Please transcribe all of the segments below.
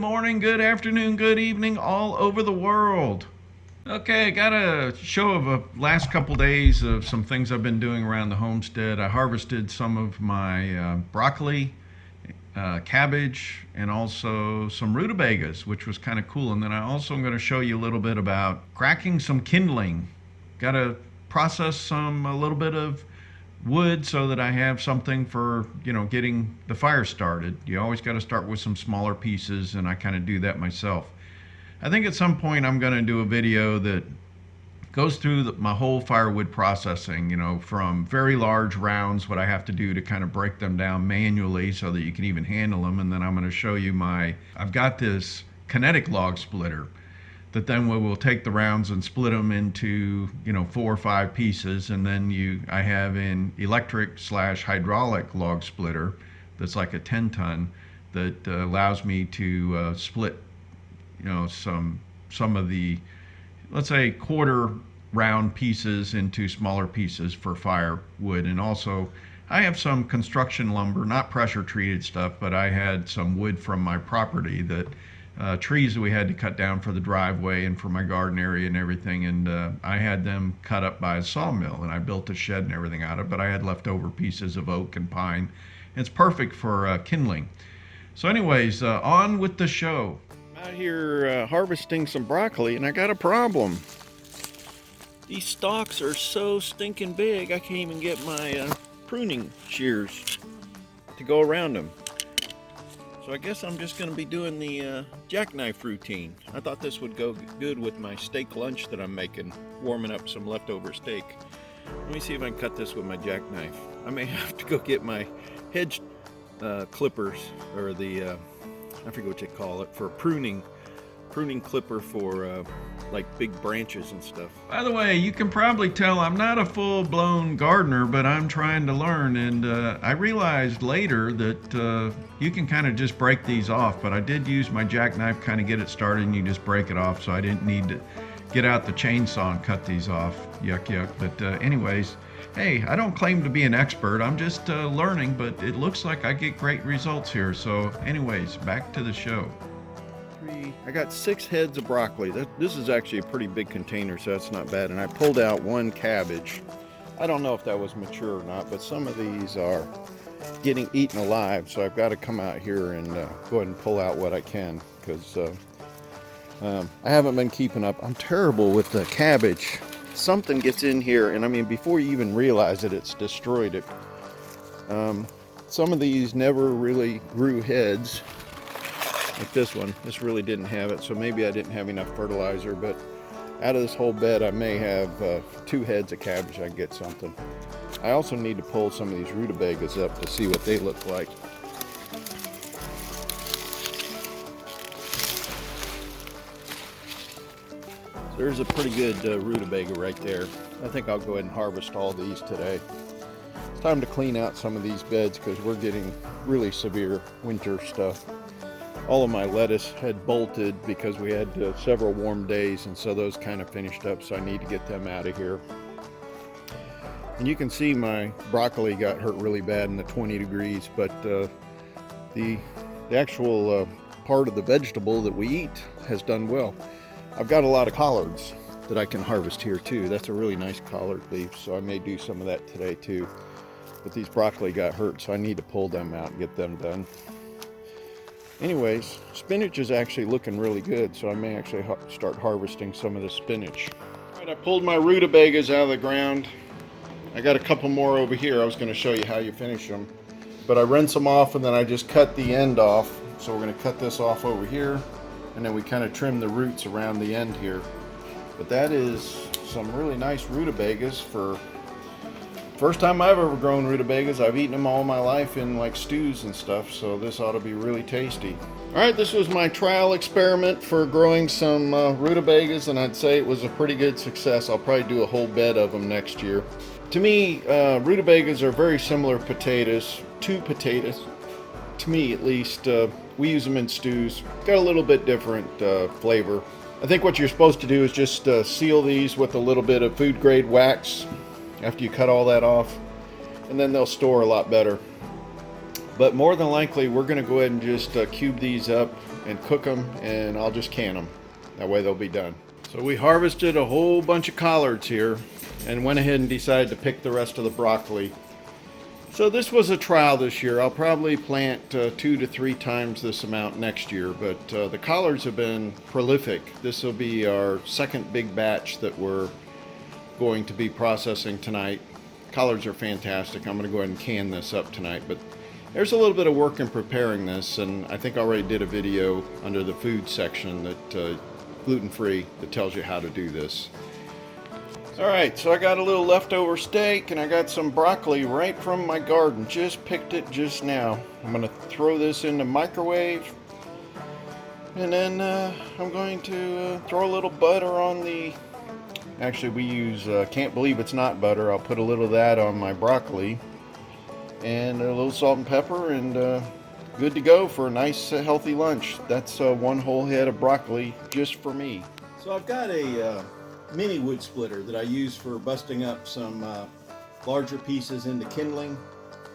morning, good afternoon, good evening, all over the world. Okay, I got a show of the last couple days of some things I've been doing around the homestead. I harvested some of my broccoli, cabbage, and also some rutabagas, which was kind of cool. And then I also am going to show you a little bit about cracking some kindling. Got to process a little bit of wood so that I have something for, getting the fire started. You always got to start with some smaller pieces, and I kind of do that myself. I think at some point I'm going to do a video that goes through my whole firewood processing, from very large rounds, what I have to do to kind of break them down manually so that you can even handle them. And then I'm going to show you I've got this kinetic log splitter that then we'll take the rounds and split them into 4 or 5 pieces, and then I have an electric/hydraulic log splitter that's like a 10-ton that allows me to split some of the, let's say, quarter round pieces into smaller pieces for firewood. And also I have some construction lumber, not pressure treated stuff, but I had some wood from my property that trees that we had to cut down for the driveway and for my garden area and everything, and I had them cut up by a sawmill, and I built a shed and everything out of it, but I had leftover pieces of oak and pine. It's perfect for kindling. So anyways, on with the show. I'm out here harvesting some broccoli, and I got a problem. These stalks are so stinking big, I can't even get my pruning shears to go around them. So I guess I'm just going to be doing the jackknife routine. I thought this would go good with my steak lunch that I'm making, warming up some leftover steak. Let me see if I can cut this with my jackknife. I may have to go get my hedge clippers, or the, I forget what you call it, for pruning clipper for like big branches and stuff. By the way, you can probably tell I'm not a full-blown gardener, but I'm trying to learn, and I realized later that you can kind of just break these off, but I did use my jackknife kind of get it started, and you just break it off, so I didn't need to get out the chainsaw and cut these off. Yuck yuck. But anyways, hey, I don't claim to be an expert, I'm just learning, but it looks like I get great results here. So anyways, back to the show. I got 6 heads of broccoli. This is actually a pretty big container, so that's not bad. And I pulled out 1 cabbage. I don't know if that was mature or not, but some of these are getting eaten alive, so I've got to come out here and go ahead and pull out what I can, because I haven't been keeping up. I'm terrible with the cabbage. Something gets in here, and I mean, before you even realize it, it's destroyed it. Some of these never really grew heads. Like this one, this really didn't have it, so maybe I didn't have enough fertilizer, but out of this whole bed I may have 2 heads of cabbage. I can get something. I also need to pull some of these rutabagas up to see what they look like. So there's a pretty good rutabaga right there. I think I'll go ahead and harvest all these today. It's time to clean out some of these beds because we're getting really severe winter stuff. All of my lettuce had bolted because we had several warm days, and so those kind of finished up, so I need to get them out of here. And you can see my broccoli got hurt really bad in the 20 degrees, but the actual part of the vegetable that we eat has done well. I've got a lot of collards that I can harvest here too. That's a really nice collard leaf, so I may do some of that today too. But these broccoli got hurt, so I need to pull them out and get them done. Anyways, spinach is actually looking really good, so I may actually start harvesting some of the spinach. All right, I pulled my rutabagas out of the ground. I got a couple more over here. I was going to show you how you finish them, but I rinse them off and then I just cut the end off. So we're going to cut this off over here, and then we kind of trim the roots around the end here. But that is some really nice rutabagas. For first time I've ever grown rutabagas. I've eaten them all my life in like stews and stuff, so this ought to be really tasty. All right, this was my trial experiment for growing some rutabagas, and I'd say it was a pretty good success. I'll probably do a whole bed of them next year. To me, rutabagas are very similar to potatoes. To me, at least, we use them in stews. Got a little bit different flavor. I think what you're supposed to do is just seal these with a little bit of food grade wax after you cut all that off, and then they'll store a lot better. But more than likely, we're going to go ahead and just cube these up and cook them, and I'll just can them. That way they'll be done. So we harvested a whole bunch of collards here and went ahead and decided to pick the rest of the broccoli. So this was a trial this year. I'll probably plant 2 to 3 times this amount next year, but the collards have been prolific. This will be our second big batch that we're going to be processing tonight. Collards are fantastic. I'm going to go ahead and can this up tonight, but there's a little bit of work in preparing this, and I think I already did a video under the food section that gluten-free that tells you how to do this. Alright, so I got a little leftover steak and I got some broccoli right from my garden. Just picked it just now. I'm going to throw this in the microwave, and then I'm going to throw a little butter on the... Actually, we use, can't believe it's not butter. I'll put a little of that on my broccoli and a little salt and pepper, and good to go for a nice healthy lunch. That's one whole head of broccoli just for me. So I've got a mini wood splitter that I use for busting up some larger pieces into kindling,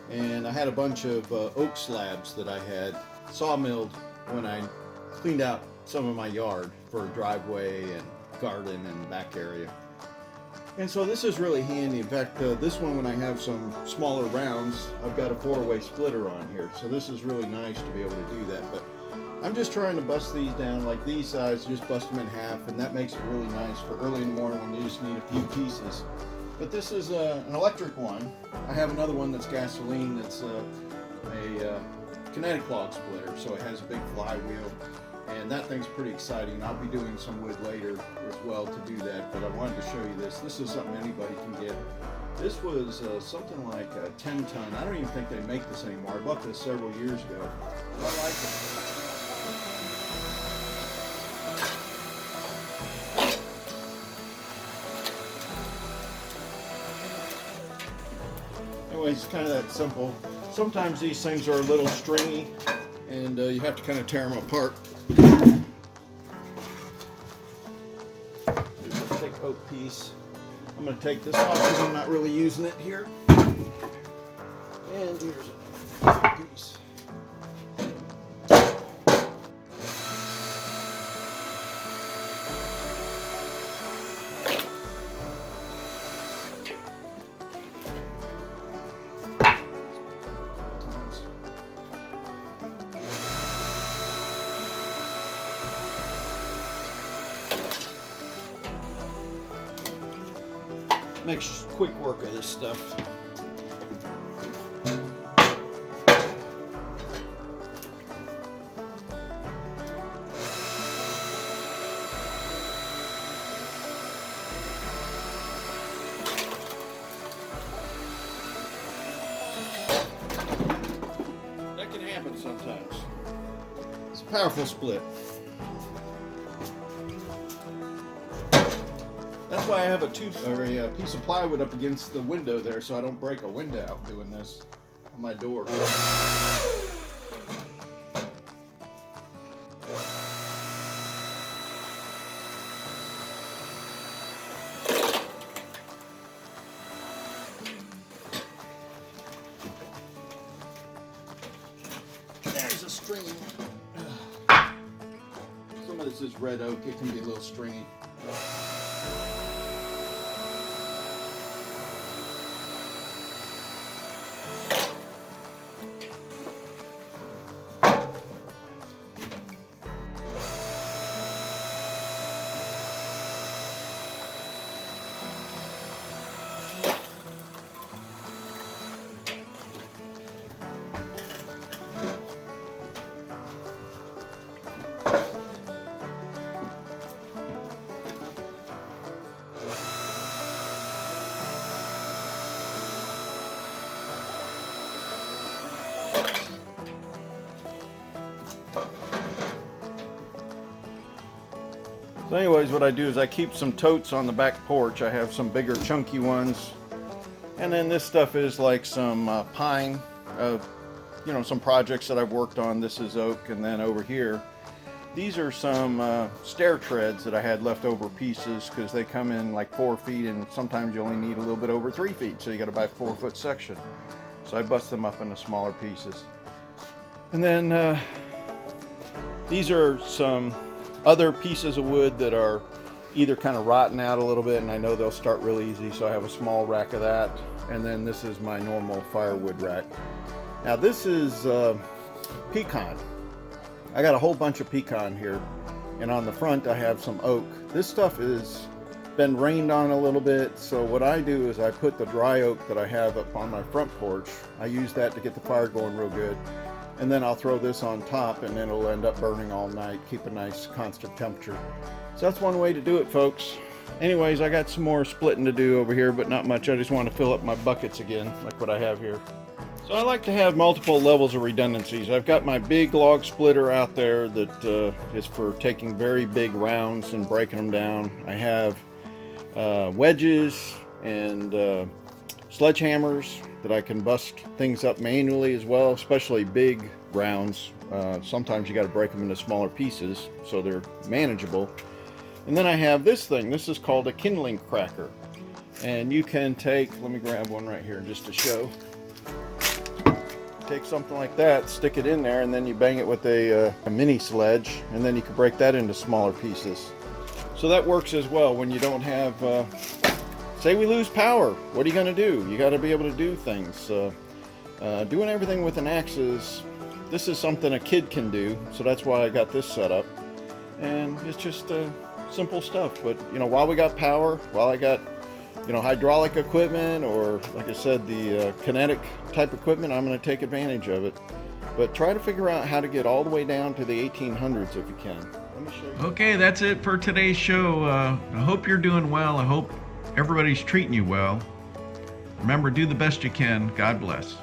and I had a bunch of oak slabs that I had sawmilled when I cleaned out some of my yard for a driveway and garden and back area. And so this is really handy. In fact, this one, when I have some smaller rounds, I've got a 4-way splitter on here, so this is really nice to be able to do that. But I'm just trying to bust these down like these size, just bust them in half, and that makes it really nice for early in the morning when you just need a few pieces. But this is an electric one. I have another one that's gasoline, that's a kinetic log splitter, so it has a big flywheel, and that thing's pretty exciting. I'll be doing some wood later as well to do that, but I wanted to show you this. This is something anybody can get. This was something like a 10-ton. I don't even think they make this anymore. I bought this several years ago. I like it. Anyways, it's kind of that simple. Sometimes these things are a little stringy, and you have to kind of tear them apart. There's a thick oak piece. I'm going to take this off because I'm not really using it here. And here's another piece. Makes quick work of this stuff. That can happen sometimes. It's a powerful split. That's why I have a piece of plywood up against the window there, so I don't break a window out doing this on my door. There's a string. Some of this is red oak. It can be a little stringy. So anyways, what I do is I keep some totes on the back porch. I have some bigger chunky ones, and then this stuff is like some pine, you know, some projects that I've worked on. This is oak, and then over here these are some stair treads that I had leftover pieces, because they come in like 4 feet, and sometimes you only need a little bit over 3 feet, so you got to buy a 4-foot section. So I bust them up into smaller pieces. And then These are some other pieces of wood that are either kind of rotten out a little bit, and I know they'll start real easy, so I have a small rack of that. And then this is my normal firewood rack. Now this is pecan. I got a whole bunch of pecan here, and on the front I have some oak. This stuff is been rained on a little bit, so what I do is I put the dry oak that I have up on my front porch, I use that to get the fire going real good, and then I'll throw this on top, and then it'll end up burning all night, keep a nice constant temperature. So that's one way to do it, folks. Anyways, I got some more splitting to do over here, but not much. I just want to fill up my buckets again, like what I have here. So I like to have multiple levels of redundancies. I've got my big log splitter out there that is for taking very big rounds and breaking them down. I have wedges and sledgehammers that I can bust things up manually as well, especially big rounds. Sometimes you got to break them into smaller pieces so they're manageable. And then I have this thing. This is called a kindling cracker. And you can take, let me grab one right here just to show. Take something like that, stick it in there, and then you bang it with a mini sledge, and then you can break that into smaller pieces. So that works as well when you don't have, say we lose power, what are you going to do? You got to be able to do things. Doing everything with an axe this is something a kid can do, so that's why I got this set up. And it's just simple stuff, but you know, while we got power, while I got, you know, hydraulic equipment, or like I said, the kinetic type equipment, I'm going to take advantage of it. But try to figure out how to get all the way down to the 1800s if you can. Let me show you. Okay, that's it for today's show. I hope you're doing well. I hope everybody's treating you well. Remember, do the best you can. God bless.